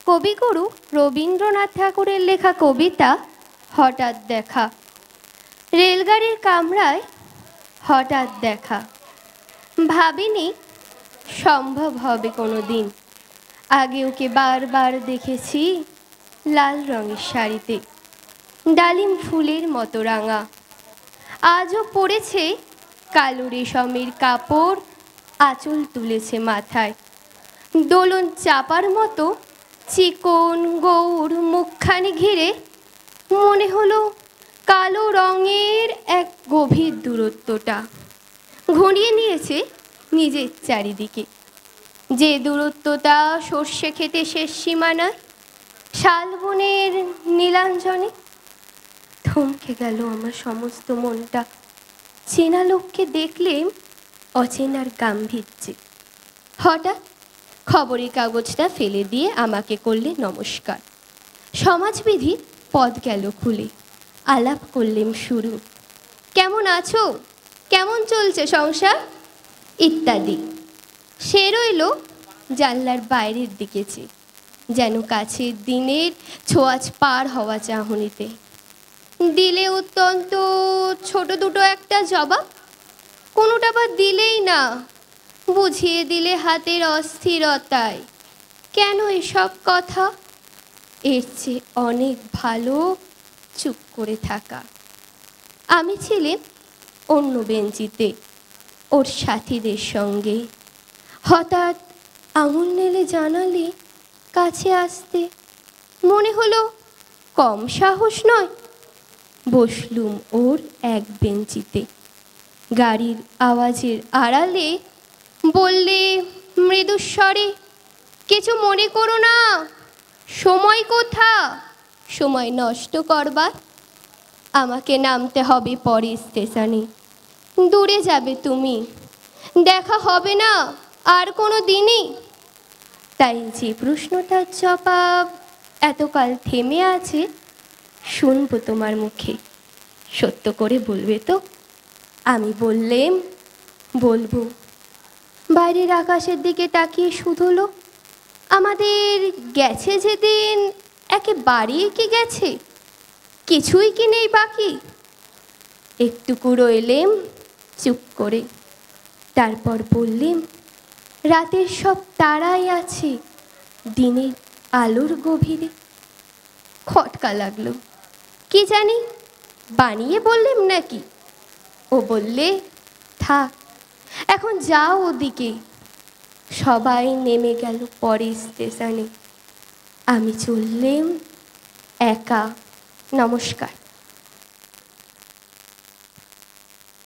কবিগুরু রবীন্দ্রনাথ ঠাকুরের লেখা কবিতা হঠাৎ দেখা। রেলগাড়ির কামরায় হঠাৎ দেখা, ভাবিনি সম্ভব হবে কোনো দিন। আগে ওকে বারবার দেখেছি লাল রঙের শাড়িতে, ডালিম ফুলের মতো রাঙা। আজও পড়েছে কালো রেশমের কাপড়, আঁচল তুলেছে মাথায়। দোলন চাপার মতো চিকন গৌর মুখখানি ঘিরে মনে হলো কালো রঙের এক গভীর দূরত্বটা ঘনিয়ে নিয়েছে নিজের চারিদিকে। যে দূরত্বটা সর্ষে খেতে শেষ সীমানায়, শালবনের নীলাঞ্জনে। থমকে গেল আমার সমস্ত মনটা। চেনা লোককে দেখলে অচেনার গাম্ভীর্যে। হঠাৎ খবরের কাগজটা ফেলে দিয়ে আমাকে করলে নমস্কার। সমাজবিধি পদ গেল খুলে, আলাপ করলেম শুরু। কেমন আছো, কেমন চলছে সংসার ইত্যাদি। সে রইল জানলার বাইরের দিকে চেয়ে, যেন কাছের দিনের ছোঁয়াচ পার হওয়া চাহনিতে। দিলে অত্যন্ত ছোট দুটো একটা জবাব, কোনোটা বা দিলেই না, বুঝিয়ে দিলে হাতের অস্থিরতায়। কেন এসব কথা? এর চেয়ে অনেক ভালো চুপ করে থাকা। আমি ছিলাম অন্য বেঞ্চিতে ওর সাথীদের সঙ্গে। হঠাৎ আঙুল নেড়ে জানালে কাছে আসতে। মনে হলো কম সাহস নয়। বসলুম ওর এক বেঞ্চিতে। গাড়ির আওয়াজের আড়ালে বললে মৃদুস্বরে, কিছু মনে করো না, সময় কোথা সময় নষ্ট করবার? আমাকে নামতে হবে পরে স্টেশনে, দূরে যাবে তুমি, দেখা হবে না আর কোনো দিনই। তাই যে প্রশ্নটার জবাব এতকাল থেমে আছে, শুনবো তোমার মুখে, সত্য করে বলবে তো? আমি বললেম বলবো। বাইরের আকাশের দিকে তাকিয়ে শুধলো, আমাদের গেছে যেদিন একেবারেই কি গেছে, কিছুই কি নেই বাকি? একটুকু রইলেম চুপ করে, তারপর বললেম, রাতের সব তারাই আছে দিনের আলোর গভীরে। খটকা লাগলো, কি জানি বানিয়ে বললেম নাকি। ও বললে, থাক এখন যাও ওদিকে। সবাই নেমে গেল পরে স্টেশনে। আমি চললেম একা। নমস্কার।